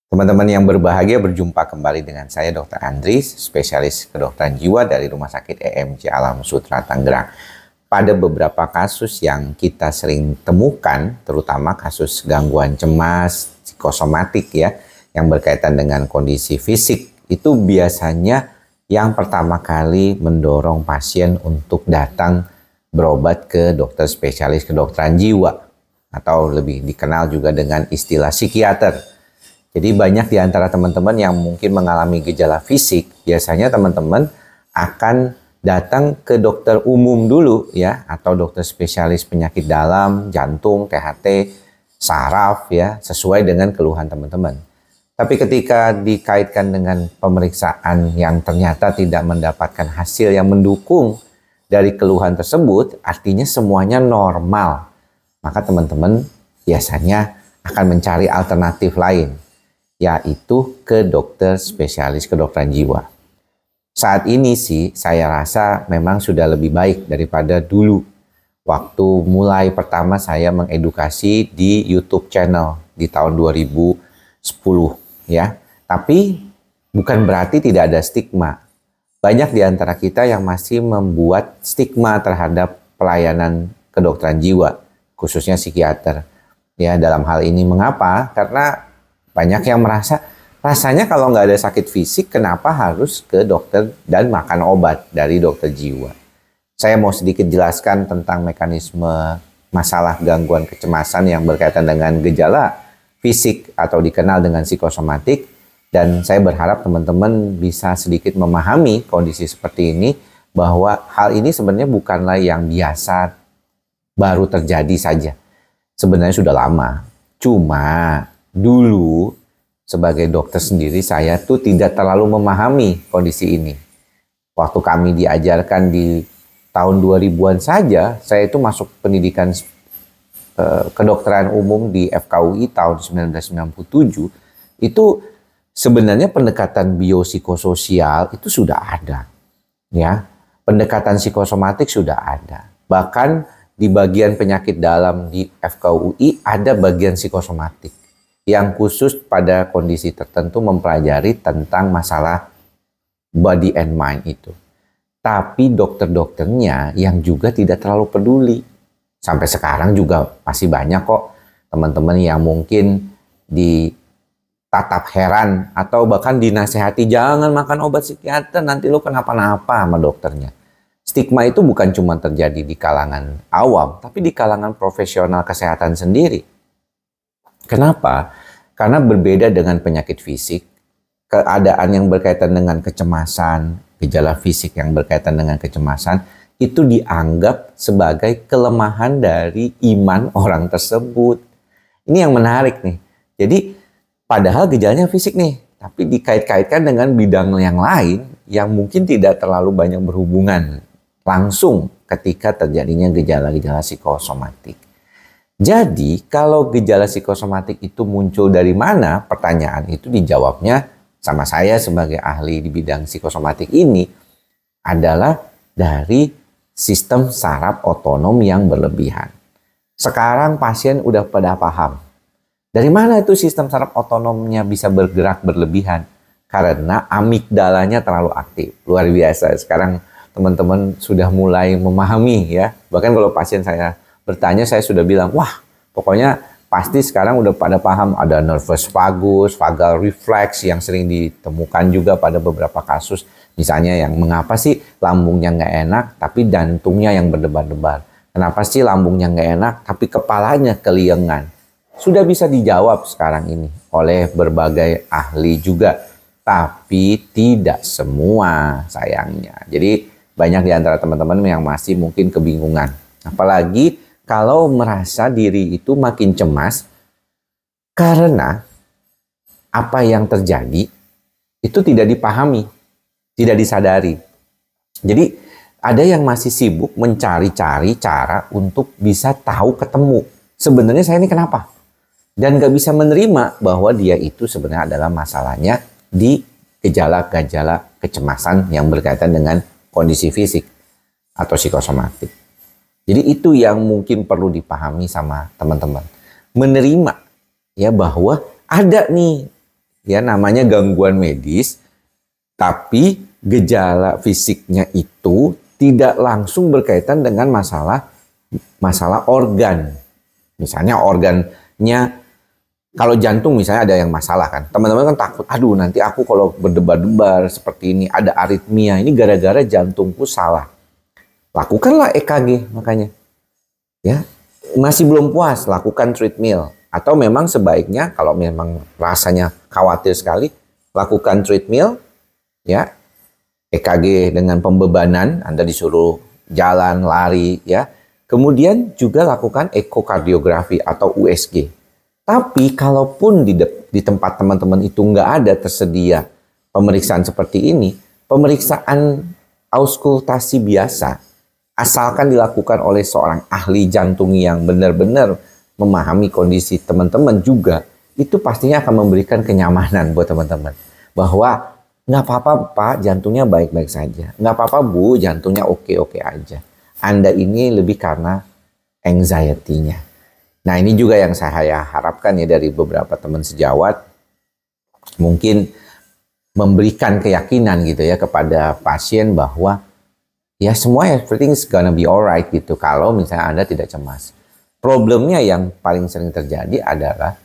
Teman-teman yang berbahagia, berjumpa kembali dengan saya Dr. Andris, spesialis kedokteran jiwa dari Rumah Sakit EMC Alam Sutera Tangerang. Pada beberapa kasus yang kita sering temukan, terutama kasus gangguan cemas, psikosomatik ya, yang berkaitan dengan kondisi fisik, itu biasanya yang pertama kali mendorong pasien untuk datang berobat ke dokter spesialis kedokteran jiwa, atau lebih dikenal juga dengan istilah psikiater. Jadi banyak di antara teman-teman yang mungkin mengalami gejala fisik, biasanya teman-teman akan datang ke dokter umum dulu ya, atau dokter spesialis penyakit dalam, jantung, THT, saraf ya, sesuai dengan keluhan teman-teman. Tapi ketika dikaitkan dengan pemeriksaan yang ternyata tidak mendapatkan hasil yang mendukung dari keluhan tersebut, artinya semuanya normal. Maka teman-teman biasanya akan mencari alternatif lain, yaitu ke dokter spesialis kedokteran jiwa. Saat ini sih saya rasa memang sudah lebih baik daripada dulu. Waktu mulai pertama saya mengedukasi di YouTube channel di tahun 2010 ya. Tapi bukan berarti tidak ada stigma. Banyak di antara kita yang masih membuat stigma terhadap pelayanan kedokteran jiwa, khususnya psikiater. Ya, dalam hal ini mengapa? Karena banyak yang merasa, rasanya kalau nggak ada sakit fisik, kenapa harus ke dokter dan makan obat dari dokter jiwa? Saya mau sedikit jelaskan tentang mekanisme masalah gangguan kecemasan yang berkaitan dengan gejala fisik atau dikenal dengan psikosomatik. Dan saya berharap teman-teman bisa sedikit memahami kondisi seperti ini, bahwa hal ini sebenarnya bukanlah yang biasa baru terjadi saja. Sebenarnya sudah lama. Cuma dulu sebagai dokter sendiri saya tuh tidak terlalu memahami kondisi ini. Waktu kami diajarkan di tahun 2000-an saja, saya itu masuk pendidikan kedokteran umum di FKUI tahun 1997, itu sebenarnya pendekatan biopsikososial itu sudah ada. Ya, pendekatan psikosomatik sudah ada. Bahkan di bagian penyakit dalam di FKUI ada bagian psikosomatik yang khusus pada kondisi tertentu mempelajari tentang masalah body and mind itu. Tapi dokter-dokternya yang juga tidak terlalu peduli. Sampai sekarang juga masih banyak kok teman-teman yang mungkin ditatap heran atau bahkan dinasehati, jangan makan obat psikiater, nanti lo kenapa-napa sama dokternya. Stigma itu bukan cuma terjadi di kalangan awam, tapi di kalangan profesional kesehatan sendiri. Kenapa? Karena berbeda dengan penyakit fisik, keadaan yang berkaitan dengan kecemasan, gejala fisik yang berkaitan dengan kecemasan, itu dianggap sebagai kelemahan dari iman orang tersebut. Ini yang menarik nih. Jadi padahal gejalanya fisik nih, tapi dikait-kaitkan dengan bidang yang lain yang mungkin tidak terlalu banyak berhubungan langsung ketika terjadinya gejala-gejala psikosomatik. Jadi kalau gejala psikosomatik itu muncul dari mana? Pertanyaan itu dijawabnya sama saya sebagai ahli di bidang psikosomatik ini adalah dari sistem saraf otonom yang berlebihan. Sekarang pasien udah pada paham. Dari mana itu sistem saraf otonomnya bisa bergerak berlebihan? Karena amigdalanya terlalu aktif. Luar biasa. Sekarang teman-teman sudah mulai memahami ya. Bahkan kalau pasien saya bertanya, saya sudah bilang, wah pokoknya pasti sekarang udah pada paham ada nervus vagus, vagal reflex yang sering ditemukan juga pada beberapa kasus. Misalnya yang mengapa sih lambungnya nggak enak tapi jantungnya yang berdebar-debar. Kenapa sih lambungnya nggak enak tapi kepalanya keliengan. Sudah bisa dijawab sekarang ini oleh berbagai ahli juga. Tapi tidak semua sayangnya. Jadi banyak di antara teman-teman yang masih mungkin kebingungan. Apalagi kalau merasa diri itu makin cemas karena apa yang terjadi itu tidak dipahami, tidak disadari. Jadi ada yang masih sibuk mencari-cari cara untuk bisa tahu ketemu. Sebenarnya saya ini kenapa? Dan gak bisa menerima bahwa dia itu sebenarnya adalah masalahnya di gejala-gejala kecemasan yang berkaitan dengan kondisi fisik atau psikosomatik. Jadi itu yang mungkin perlu dipahami sama teman-teman. Menerima ya bahwa ada nih ya namanya gangguan medis, tapi gejala fisiknya itu tidak langsung berkaitan dengan masalah organ. Misalnya organnya, kalau jantung misalnya ada yang masalah kan, teman-teman kan takut, aduh nanti aku kalau berdebar-debar seperti ini, ada aritmia, ini gara-gara jantungku salah. Lakukanlah EKG makanya. Ya, masih belum puas, lakukan treadmill. Atau memang sebaiknya kalau memang rasanya khawatir sekali, lakukan treadmill, ya, EKG dengan pembebanan, Anda disuruh jalan, lari, ya. Kemudian juga lakukan ekokardiografi atau USG. Tapi kalaupun di tempat teman-teman itu nggak ada tersedia pemeriksaan seperti ini, pemeriksaan auskultasi biasa, asalkan dilakukan oleh seorang ahli jantung yang benar-benar memahami kondisi teman-teman juga, itu pastinya akan memberikan kenyamanan buat teman-teman. Bahwa nggak apa-apa Pak, jantungnya baik-baik saja. Nggak apa-apa Bu, jantungnya oke-oke aja. Anda ini lebih karena anxiety-nya. Nah ini juga yang saya harapkan ya dari beberapa teman sejawat. Mungkin memberikan keyakinan gitu ya kepada pasien bahwa ya semua everything's gonna be alright gitu kalau misalnya Anda tidak cemas. Problemnya yang paling sering terjadi adalah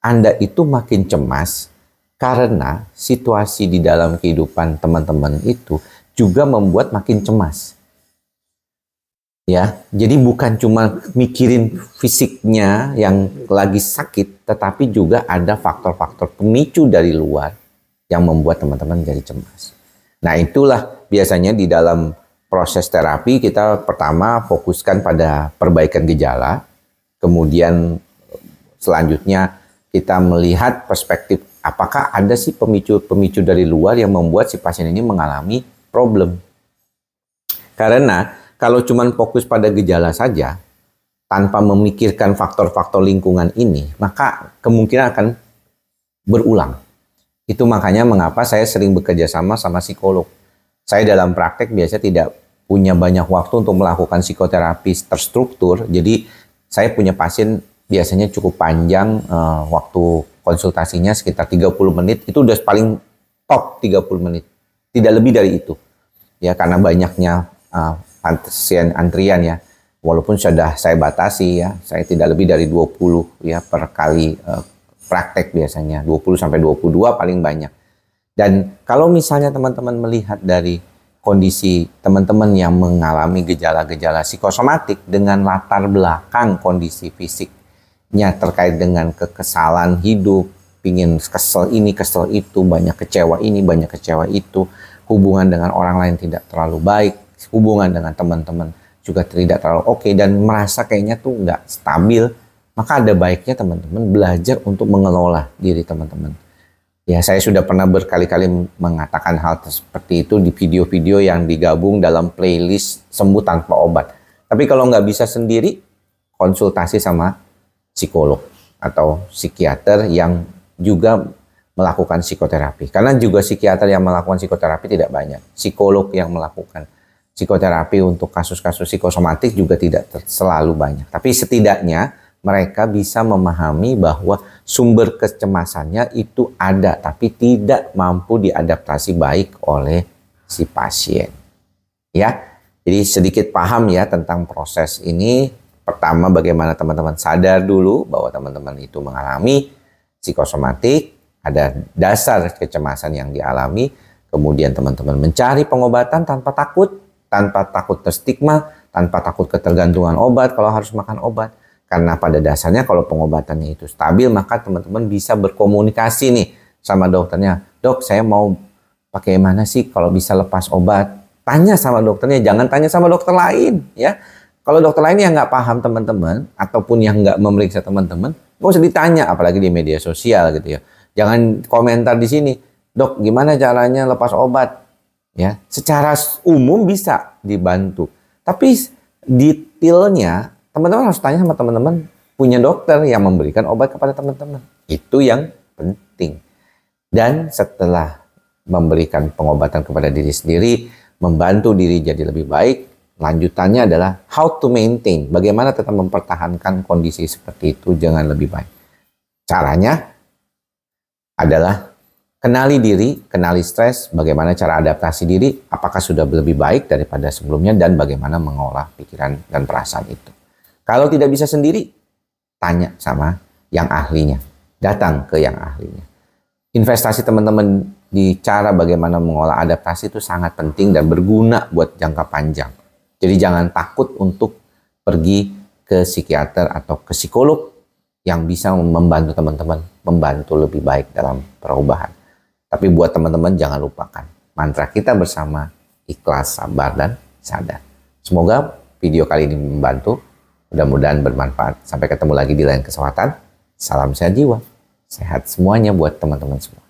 Anda itu makin cemas karena situasi di dalam kehidupan teman-teman itu juga membuat makin cemas. Ya, jadi bukan cuma mikirin fisiknya yang lagi sakit, tetapi juga ada faktor-faktor pemicu dari luar yang membuat teman-teman jadi cemas. Nah, itulah biasanya di dalam proses terapi kita pertama fokuskan pada perbaikan gejala, kemudian selanjutnya kita melihat perspektif apakah ada sih pemicu dari luar yang membuat si pasien ini mengalami problem. Karena kalau cuma fokus pada gejala saja, tanpa memikirkan faktor-faktor lingkungan ini, maka kemungkinan akan berulang. Itu makanya mengapa saya sering bekerja sama psikolog. Saya dalam praktek biasa tidak punya banyak waktu untuk melakukan psikoterapi terstruktur, jadi saya punya pasien biasanya cukup panjang, waktu konsultasinya sekitar 30 menit, itu udah paling top 30 menit. Tidak lebih dari itu. Ya, karena banyaknya pasien antrian ya. Walaupun sudah saya batasi ya, saya tidak lebih dari 20 ya per kali praktek biasanya. 20 sampai 22 paling banyak. Dan kalau misalnya teman-teman melihat dari kondisi teman-teman yang mengalami gejala-gejala psikosomatik dengan latar belakang kondisi fisiknya terkait dengan kekesalan hidup, pingin kesel ini, kesel itu, banyak kecewa ini, banyak kecewa itu, hubungan dengan orang lain tidak terlalu baik, hubungan dengan teman-teman juga tidak terlalu oke, dan merasa kayaknya tuh nggak stabil, maka ada baiknya teman-teman belajar untuk mengelola diri teman-teman. Ya, saya sudah pernah berkali-kali mengatakan hal seperti itu di video-video yang digabung dalam playlist Sembuh Tanpa Obat. Tapi kalau nggak bisa sendiri, konsultasi sama psikolog atau psikiater yang juga melakukan psikoterapi. Karena juga psikiater yang melakukan psikoterapi tidak banyak. Psikolog yang melakukan psikoterapi untuk kasus-kasus psikosomatik juga tidak selalu banyak. Tapi setidaknya mereka bisa memahami bahwa sumber kecemasannya itu ada, tapi tidak mampu diadaptasi baik oleh si pasien. Ya, jadi sedikit paham ya tentang proses ini. Pertama, bagaimana teman-teman sadar dulu bahwa teman-teman itu mengalami psikosomatik, ada dasar kecemasan yang dialami. Kemudian teman-teman mencari pengobatan tanpa takut terstigma, tanpa takut ketergantungan obat kalau harus makan obat. Karena pada dasarnya kalau pengobatannya itu stabil, maka teman-teman bisa berkomunikasi nih sama dokternya. Dok, saya mau pakai mana sih kalau bisa lepas obat? Tanya sama dokternya, jangan tanya sama dokter lain ya. Kalau dokter lain yang nggak paham teman-teman, ataupun yang nggak memeriksa teman-teman, nggak usah ditanya, apalagi di media sosial gitu ya. Jangan komentar di sini, dok gimana caranya lepas obat? Ya, secara umum bisa dibantu. Tapi detailnya, teman-teman harus tanya sama teman-teman punya dokter yang memberikan obat kepada teman-teman. Itu yang penting. Dan setelah memberikan pengobatan kepada diri sendiri, membantu diri jadi lebih baik, lanjutannya adalah how to maintain. Bagaimana tetap mempertahankan kondisi seperti itu jangan lebih baik. Caranya adalah Kenali diri, kenali stres, bagaimana cara adaptasi diri, apakah sudah lebih baik daripada sebelumnya, dan bagaimana mengolah pikiran dan perasaan itu. Kalau tidak bisa sendiri, tanya sama yang ahlinya. Datang ke yang ahlinya. Investasi teman-teman di cara bagaimana mengolah adaptasi itu sangat penting dan berguna buat jangka panjang. Jadi jangan takut untuk pergi ke psikiater atau ke psikolog yang bisa membantu teman-teman membantu lebih baik dalam perubahan. Tapi buat teman-teman jangan lupakan mantra kita bersama, ikhlas, sabar, dan sadar. Semoga video kali ini membantu. Mudah-mudahan bermanfaat. Sampai ketemu lagi di lain kesempatan. Salam sehat jiwa. Sehat semuanya buat teman-teman semua.